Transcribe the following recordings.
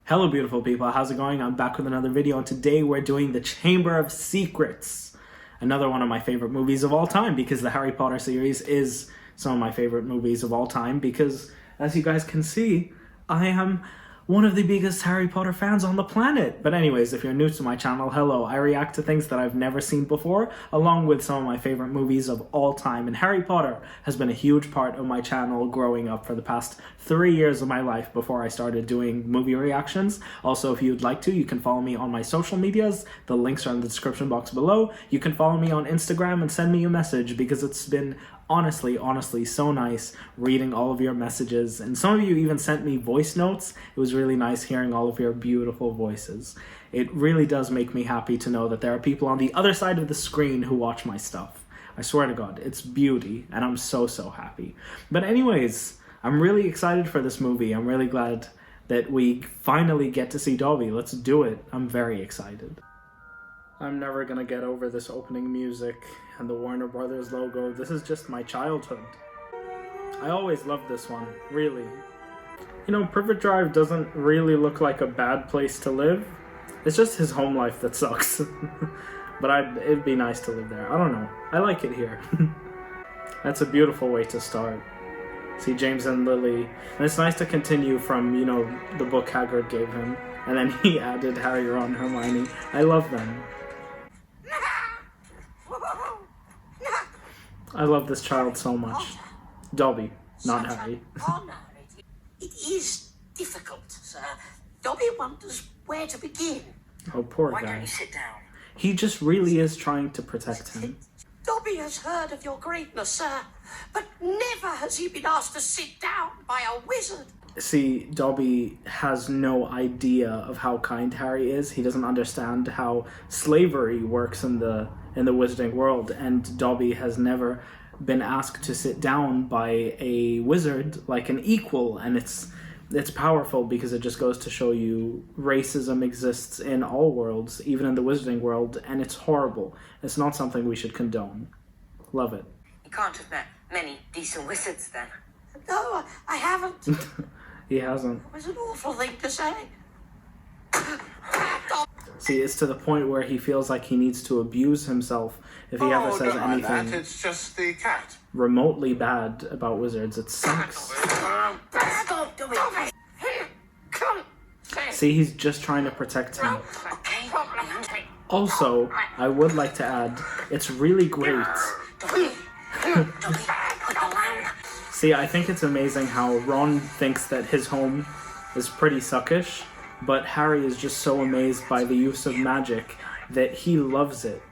Hello beautiful people, how's it going? I'm back with another video, and today we're doing the Chamber of Secrets. Another one of my favorite movies of all time, because the Harry Potter series is some of my favorite movies of all time, because as you guys can see, I am one of the biggest Harry Potter fans on the planet. But anyways, if you're new to my channel, hello. I react to things that I've never seen before, along with some of my favorite movies of all time. And Harry Potter has been a huge part of my channel growing up for the past 3 years of my life before I started doing movie reactions. Also, if you'd like to, you can follow me on my social medias. The links are in the description box below. You can follow me on Instagram and send me a message, because it's been honestly so nice reading all of your messages, and some of you even sent me voice notes. It was really nice hearing all of your beautiful voices. It really does make me happy to know that there are people on the other side of the screen who watch my stuff. I swear to God, it's beauty, and I'm so happy. But anyways, I'm really excited for this movie. I'm really glad that we finally get to see Dobby. Let's do it. I'm very excited. I'm never gonna get over this opening music and the Warner Brothers logo. This is just my childhood. I always loved this one, really. You know, Privet Drive doesn't really look like a bad place to live. It's just his home life that sucks. But it'd be nice to live there. I don't know. I like it here. That's a beautiful way to start. See James and Lily. And it's nice to continue from, you know, the book Hagrid gave him. And then he added Harry, Ron, Hermione. I love them. I love this child so much. Dobby, not Harry. It is difficult, sir. Dobby wonders where to begin. Oh, poor guy. Why don't you sit down? He just really is trying to protect him. Dobby has heard of your greatness, sir, but never has he been asked to sit down by a wizard. See, Dobby has no idea of how kind Harry is. He doesn't understand how slavery works in the wizarding world, and Dobby has never been asked to sit down by a wizard like an equal, and it's powerful, because it just goes to show you racism exists in all worlds, even in the wizarding world, and it's horrible. It's not something we should condone. Love it. You can't have met many decent wizards then. No, I haven't. He hasn't. It was an awful thing to say. See, it's to the point where he feels like he needs to abuse himself if he ever says anything it's just the cat. remotely bad about wizards. It sucks. Stop doing it. See, he's just trying to protect him. Okay. Also, I would like to add, it's really great. See, I think it's amazing how Ron thinks that his home is pretty suckish, but Harry is just so amazed by the use of magic that he loves it.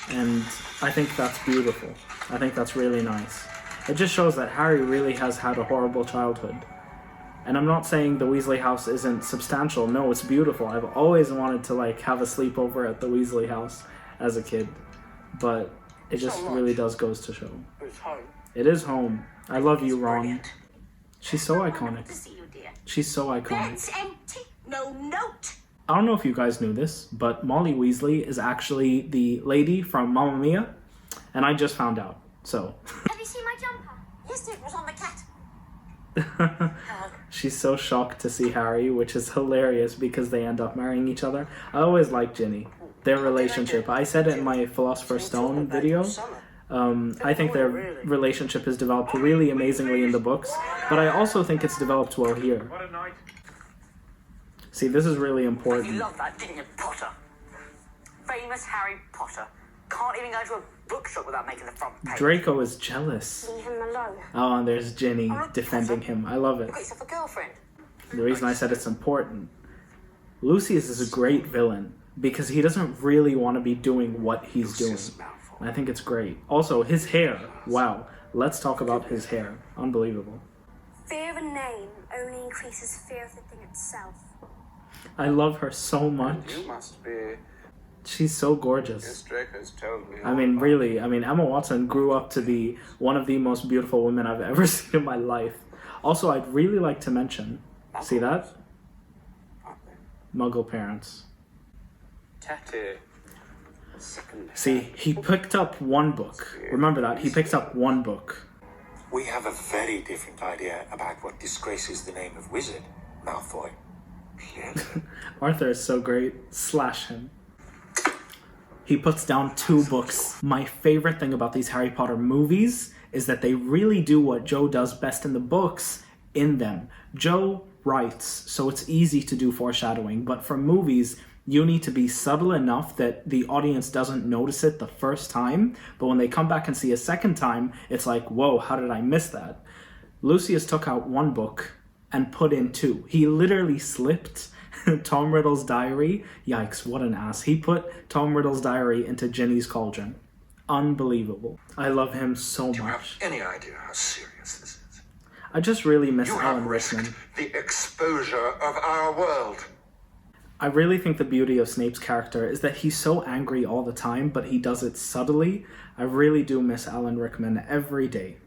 And I think that's beautiful. I think that's really nice. It just shows that Harry really has had a horrible childhood. And I'm not saying the Weasley house isn't substantial. No, it's beautiful. I've always wanted to have a sleepover at the Weasley house as a kid. But it just really does goes to show. It's home. It is home. I love you, Ron. She's so iconic. To see you, dear. She's so iconic. Bed's empty. No note. I don't know if you guys knew this, but Molly Weasley is actually the lady from Mamma Mia, and I just found out, so. Have you seen my jumper? Yes, it was on the cat. She's so shocked to see Harry, which is hilarious because they end up marrying each other. I always liked Ginny, their relationship. I said it in my Philosopher's Stone video. I think their relationship is developed really amazingly in the books, but I also think it's developed well here. What a night. See, this is really You important. love that, didn't you, Potter? Famous Harry Potter. Can't even go to a bookshop without making the front page. Draco is jealous. Leave him alone. Oh, and there's Ginny defending him. I love it. You got yourself a girlfriend. The reason I said it's important. Lucius is a great villain because he doesn't really want to be doing what he's doing. And I think it's great. Also, his hair. Wow. Let's talk about his hair. Unbelievable. Fear of a name only increases fear of the thing itself. I love her so much. You must be. She's so gorgeous. Yes, Draco's told me. I mean, really, Emma Watson grew up to be one of the most beautiful women I've ever seen in my life. Also, I'd really like to mention, see that? Muggle parents. Tatty. See, he picked up one book. Remember that, he picked up one book. We have a very different idea about what disgraces the name of wizard, Malfoy. Arthur is so great. Slash him. He puts down 2 books. My favorite thing about these Harry Potter movies is that they really do what Joe does best in the books in them. Joe writes, so it's easy to do foreshadowing, but for movies, you need to be subtle enough that the audience doesn't notice it the first time, but when they come back and see a second time, it's like, whoa, how did I miss that? Lucius took out 1 book and put in 2. He literally slipped Tom Riddle's diary. Yikes, what an ass. He put Tom Riddle's diary into Ginny's cauldron. Unbelievable. I love him so Do you have much. any idea how serious this is? I just really miss You Alan have Rickman. risked the exposure of our world. I really think the beauty of Snape's character is that he's so angry all the time, but he does it subtly. I really do miss Alan Rickman every day.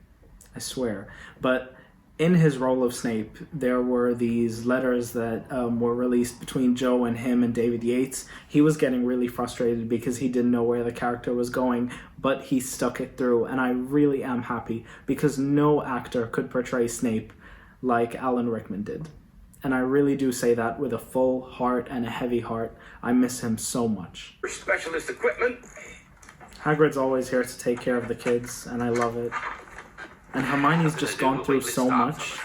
I swear. But in his role of Snape, there were these letters that were released between Joe and him and David Yates. He was getting really frustrated because he didn't know where the character was going, but he stuck it through, and I really am happy because no actor could portray Snape like Alan Rickman did. And I really do say that with a full heart and a heavy heart. I miss him so much. For specialist equipment. Hagrid's always here to take care of the kids, and I love it. And Hermione's just gone through so much.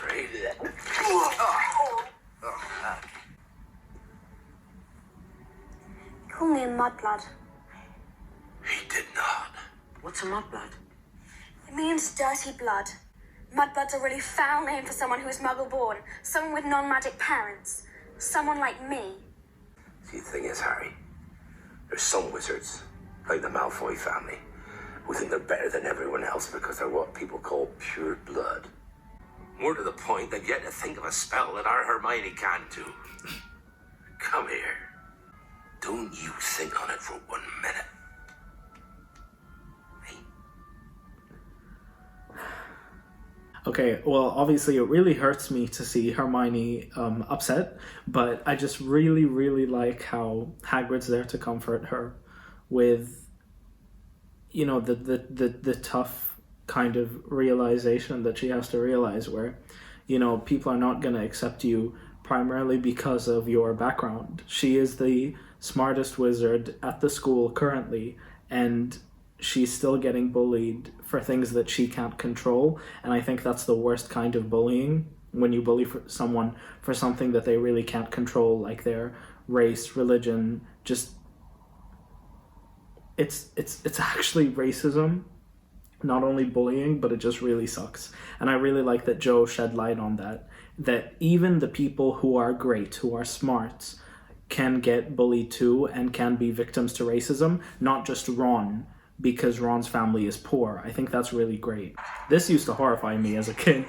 Call me a mudblood. He did not. What's a mudblood? It means dirty blood. Mudbloods are a really foul name for someone who is muggle-born, someone with non-magic parents, someone like me. See, the thing is, Harry, there's some wizards, like the Malfoy family, who think they're better than everyone else because they're what people call pure blood. More to the point, they've yet to think of a spell that our Hermione can do. Come here. Don't you think on it for 1 minute. Okay, well, obviously it really hurts me to see Hermione upset, but I just really, really like how Hagrid's there to comfort her with, you know, the tough kind of realization that she has to realize where, you know, people are not going to accept you primarily because of your background. She is the smartest wizard at the school currently, and she's still getting bullied for things that she can't control, and I think that's the worst kind of bullying, when you bully someone for something that they really can't control, like their race, religion, just it's actually racism, not only bullying, but it just really sucks. And I really like that Joe shed light on that even the people who are great, who are smart, can get bullied too and can be victims to racism, not just Ron, because Ron's family is poor. I think that's really great. This used to horrify me as a kid.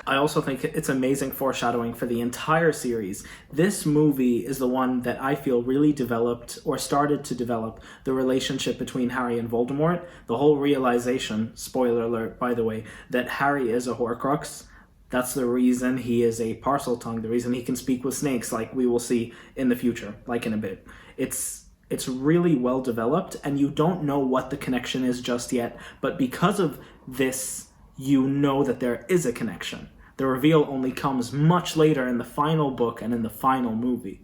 I also think it's amazing foreshadowing for the entire series. This movie is the one that I feel really developed, or started to develop, the relationship between Harry and Voldemort. The whole realization, spoiler alert by the way, that Harry is a Horcrux. That's the reason he is a Parseltongue, the reason he can speak with snakes, like we will see in the future, like in a bit. It's really well developed, and you don't know what the connection is just yet, but because of this, you know that there is a connection. The reveal only comes much later in the final book and in the final movie.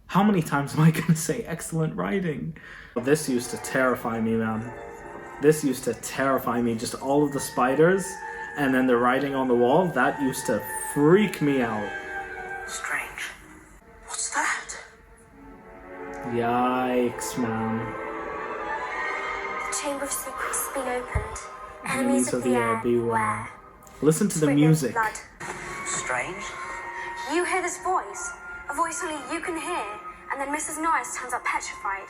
How many times am I going to say excellent writing? This used to terrify me, man. This used to terrify me, just all of the spiders. And then the writing on the wall, that used to freak me out. Strange. What's that? Yikes, man. The Chamber of Secrets has been opened. Enemies of the air, beware. Listen to the music. Blood. Strange. You hear this voice, a voice only you can hear, and then Mrs. Norris turns up petrified.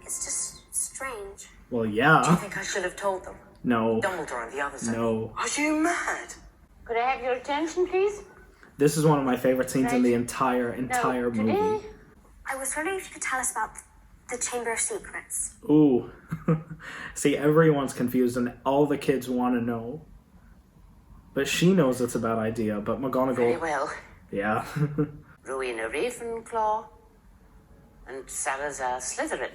It's just strange. Well, yeah. Do you think I should have told them? No. Dumbledore and the others. No. Are you mad? Could I have your attention, please? This is one of my favorite scenes in the entire No, movie. today? I was wondering if you could tell us about the Chamber of Secrets. Ooh. See, everyone's confused and all the kids want to know. But she knows it's a bad idea, but McGonagall... Very well. Yeah. Rowena Ravenclaw and Salazar Slytherin.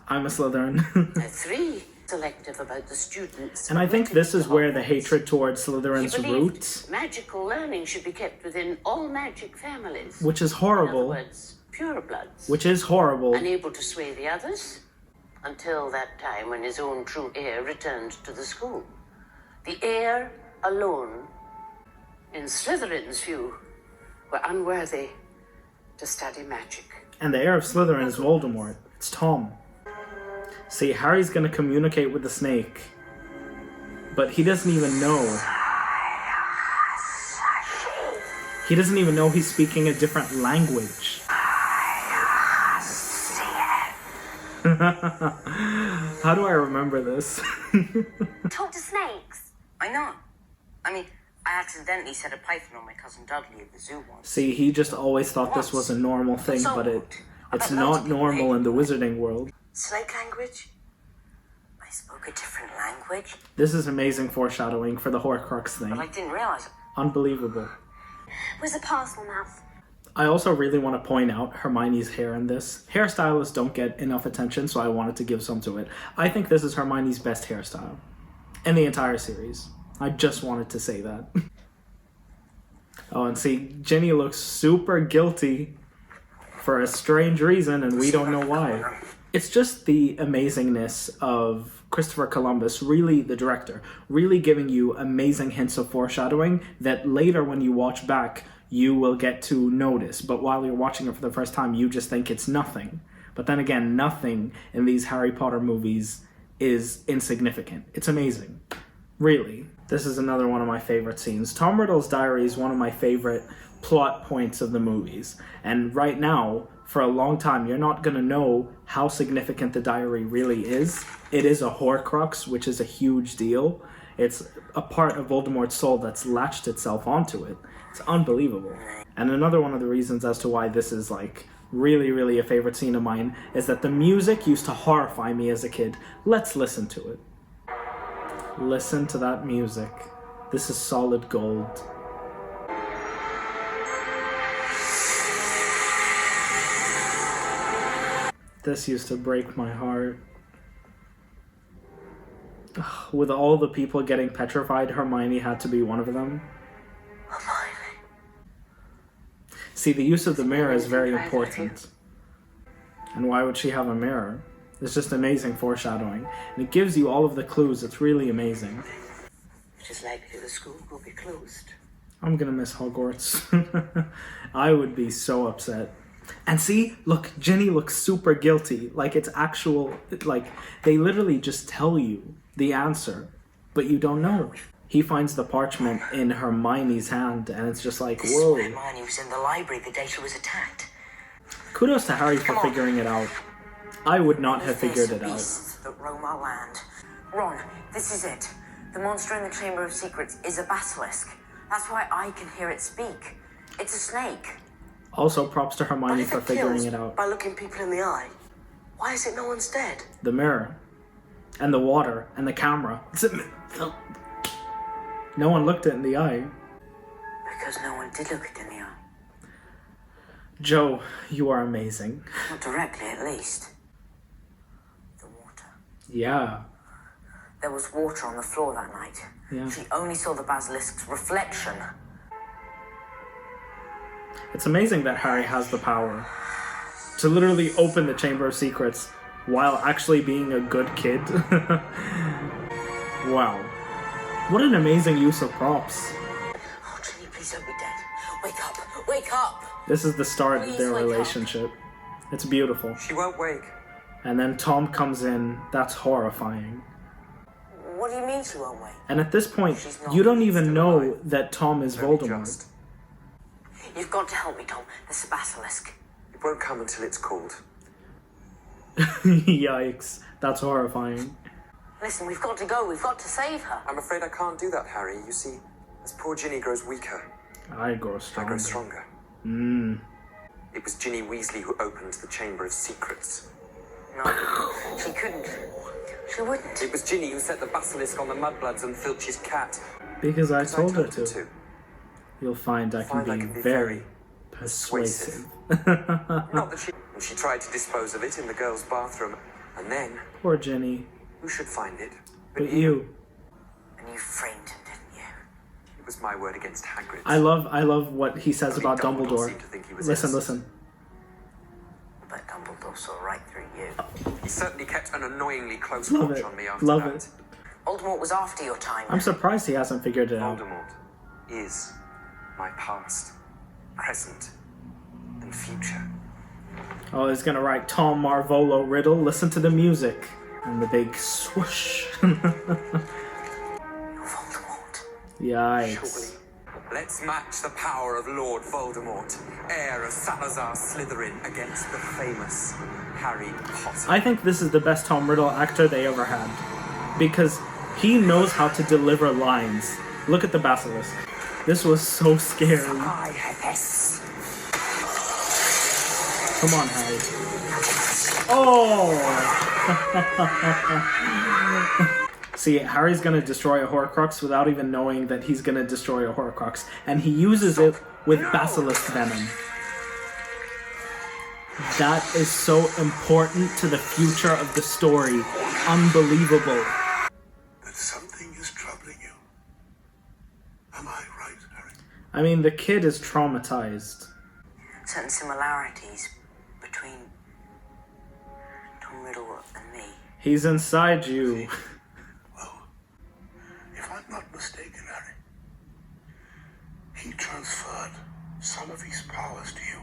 I'm a Slytherin. Now 3. selective about the students. And I think this is where the hatred towards She Slytherin's believed roots, magical learning should be kept within all magic families. which is In horrible, other words, purebloods. which is horrible. Unable to sway the others until that time when his own true heir returned to the school. The heir alone, in Slytherin's view, were unworthy to study magic. And the heir of Slytherin is Voldemort. It's Tom. See, Harry's gonna communicate with the snake, but he doesn't even know. He doesn't even know he's speaking a different language. How do I remember this? Talk to snakes. I know. I mean, I accidentally set a python on my cousin Dudley at the zoo once. See, he just always thought this was a normal thing, but it's not normal in the wizarding world. Snake language? I spoke a different language, This is amazing foreshadowing for the Horcrux thing. but I didn't realize it. Unbelievable. Was a parcel mouth. I also really want to point out Hermione's hair in this. Hairstylists don't get enough attention, so I wanted to give some to it. I think this is Hermione's best hairstyle in the entire series. I just wanted to say that. Oh, and see, Ginny looks super guilty for a strange reason, and we don't know why. It's just the amazingness of Christopher Columbus, really the director, really giving you amazing hints of foreshadowing that later when you watch back, you will get to notice. But while you're watching it for the first time, you just think it's nothing. But then again, nothing in these Harry Potter movies is insignificant. It's amazing. Really. This is another one of my favorite scenes. Tom Riddle's diary is one of my favorite plot points of the movies. And right now, for a long time, you're not going to know how significant the diary really is. It is a Horcrux, which is a huge deal. It's a part of Voldemort's soul that's latched itself onto it. It's unbelievable. And another one of the reasons as to why this is like really, really a favorite scene of mine is that the music used to horrify me as a kid. Let's listen to it. Listen to that music. This is solid gold. This used to break my heart. Ugh, with all the people getting petrified, Hermione had to be one of them. See, the use of the mirror is very important. And why would she have a mirror? It's just amazing foreshadowing. And it gives you all of the clues. It's really amazing. It is likely the school will be closed. I'm gonna miss Hogwarts. I would be so upset. And see, look, Ginny looks super guilty. Like it's actual, like they literally just tell you the answer, but you don't know. He finds the parchment in Hermione's hand, and it's just like, This whoa. is where Hermione was in the library the day she was attacked. Kudos to Harry for figuring it out. I would not have figured it out. Beasts that roam our land. Ron, this is it. The monster in the Chamber of Secrets is a basilisk. That's why I can hear it speak. It's a snake. Also, props to But Hermione if for it figuring kills it out. by looking people in the eye, why is it no one's dead? The mirror, and the water, and the camera. No one looked it in the eye. Because no one did look it in the eye. Joe, you are amazing. Not directly, at least. The water. Yeah. There was water on the floor that night. Yeah. She only saw the basilisk's reflection. It's amazing that Harry has the power to literally open the Chamber of Secrets while actually being a good kid. Wow. What an amazing use of props. Oh, Ginny, please don't be dead. Wake up! Wake up! This is the start of Please their wake up. relationship. It's beautiful. She won't wake. And then Tom comes in. That's horrifying. What do you mean she won't wake? And at this point, She's not. you don't even Still know alive. that Tom is Very Voldemort. just. You've got to help me, Tom. There's a basilisk. It won't come until it's called. Yikes. That's horrifying. Listen, we've got to go. We've got to save her. I'm afraid I can't do that, Harry. You see, as poor Ginny grows weaker, I grow I stronger. grow stronger. It was Ginny Weasley who opened the Chamber of Secrets. No, she couldn't. She wouldn't. It was Ginny who set the basilisk on the Mudbloods and Filch's cat. Because I So told her her to. You'll find I can Find I be can be very very persuasive. Not that she tried to dispose of it in the girls' bathroom. And then, Poor Ginny. Who should find it? But you. And you framed him, didn't you? It was my word against Hagrid's. I love what he says Only about Dumbledore Dumbledore. seemed to think he was Listen, innocent. listen. But Dumbledore saw right through you. He certainly kept an annoyingly close Love watch it. on me after Love that. it. Voldemort was after your time. I'm surprised he hasn't figured it out. Voldemort is my past, present, and future. Oh, he's gonna write Tom Marvolo Riddle. Listen to the music. And the big swoosh. Voldemort. Yikes. Let's match the power of Lord Voldemort, heir of Salazar Slytherin, against the famous Harry Potter. I think this is the best Tom Riddle actor they ever had. Because he knows how to deliver lines. Look at the basilisk. This was so scary. Come on, Harry. Oh! See, Harry's gonna destroy a Horcrux without even knowing that he's gonna destroy a Horcrux. And he uses it with basilisk venom. That is so important to the future of the story. Unbelievable. That something is troubling you. Am I right, Harry? I mean, the kid is traumatized. Certain similarities between Tom Riddle and me. He's inside you. Well, if I'm not mistaken, Harry, he transferred some of his powers to you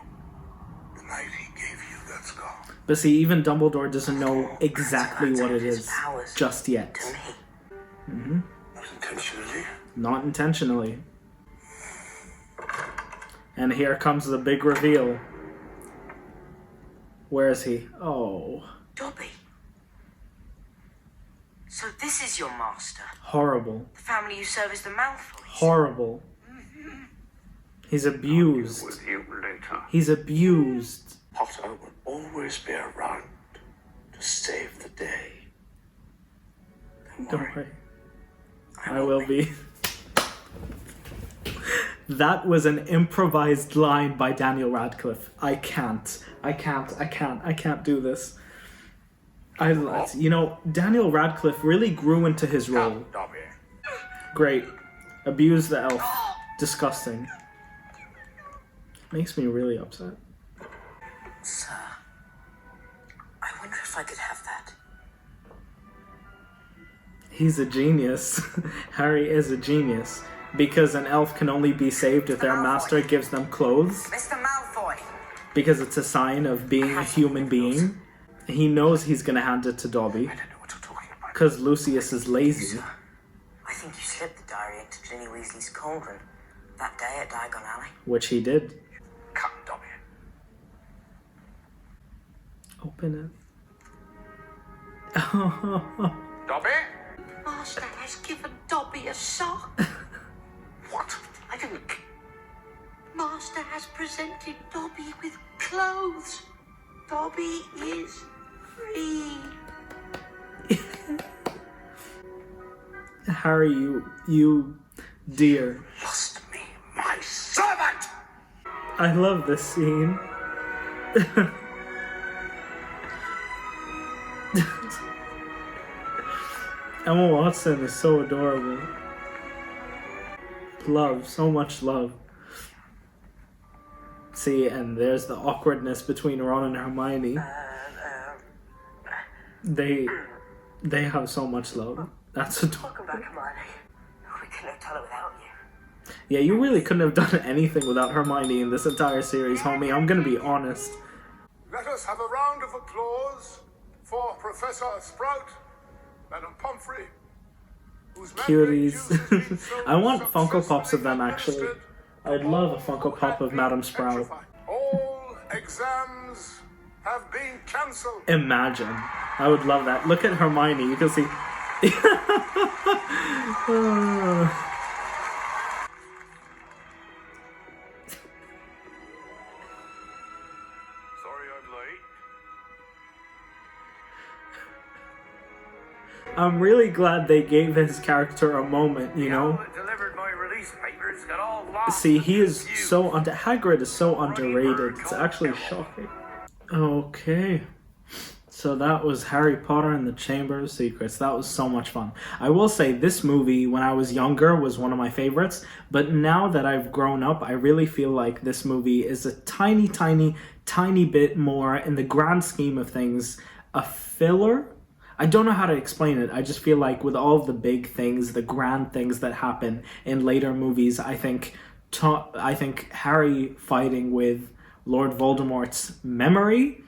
the night he gave you that scar. But see, even Dumbledore doesn't know exactly what it is just yet. To me. Not intentionally. Not intentionally. And here comes the big reveal. Where is he? Oh. Dobby. So this is your master. Horrible. The family you serve as the Malfoys. Horrible. He's abused. With you later. He's abused. Potter will always be around to save the day. Don't worry. I will be. That was an improvised line by Daniel Radcliffe. I can't do this. You know, Daniel Radcliffe really grew into his role. Dobby. Great. Abuse the elf. Disgusting. Makes me really upset. Sir, I wonder if I could have that. He's a genius. Harry is a genius. Because an elf can only be saved if their master gives them clothes. Mr. Malfoy! Because it's a sign of being a human being. He knows he's gonna hand it to Dobby. I don't know what you're talking about. Because Lucius is lazy. I think you slipped the diary into Ginny Weasley's cauldron that day at Diagon Alley. Which he did. Come, Dobby. Open it. Dobby? Master has given Dobby a sock. What? I didn't... Master has presented Dobby with clothes. Dobby is free. Harry, you dear. Lost me, my servant! I love this scene. Emma Watson is so adorable. Love, so much love. See, and there's the awkwardness between Ron and Hermione. They have so much love. That's adorable. Welcome back, Hermione. We couldn't have done it without you. Yeah, you really couldn't have done anything without Hermione in this entire series, homie. I'm gonna be honest. Let us have a round of applause for Professor Sprout, Madam Pomfrey, whose memory Cuties. juice has been so I want Funko Pops of them, successfully actually. I'd love a Funko Pop of Madam Sprout. All exams have been cancelled. Imagine. I would love that. Look at Hermione. You can see. Sorry I'm late. I'm really glad they gave his character a moment, you know? Delivered my release papers, got all lost. See, he is so Hagrid is so underrated. It's actually shocking. Okay. So that was Harry Potter and the Chamber of Secrets. That was so much fun. I will say this movie, when I was younger, was one of my favorites. But now that I've grown up, I really feel like this movie is a tiny, tiny, tiny bit more, in the grand scheme of things, a filler. I don't know how to explain it. I just feel like with all of the big things, the grand things that happen in later movies, I think Harry fighting with Lord Voldemort's memory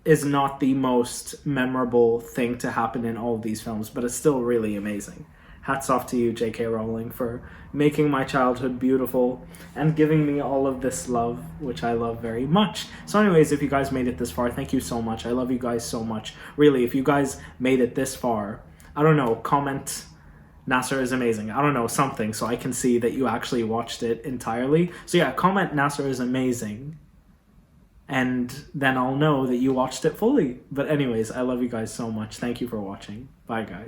is not the most memorable thing to happen in all of these films, but it's still really amazing. Hats off to you, J.K. Rowling, for making my childhood beautiful and giving me all of this love, which I love very much. So anyways, if you guys made it this far, thank you so much. I love you guys so much. Really, if you guys made it this far, I don't know, comment Nasser is amazing. I don't know, something, so I can see that you actually watched it entirely. So yeah, comment Nasser is amazing, and then I'll know that you watched it fully. But anyways, I love you guys so much. Thank you for watching. Bye, guys.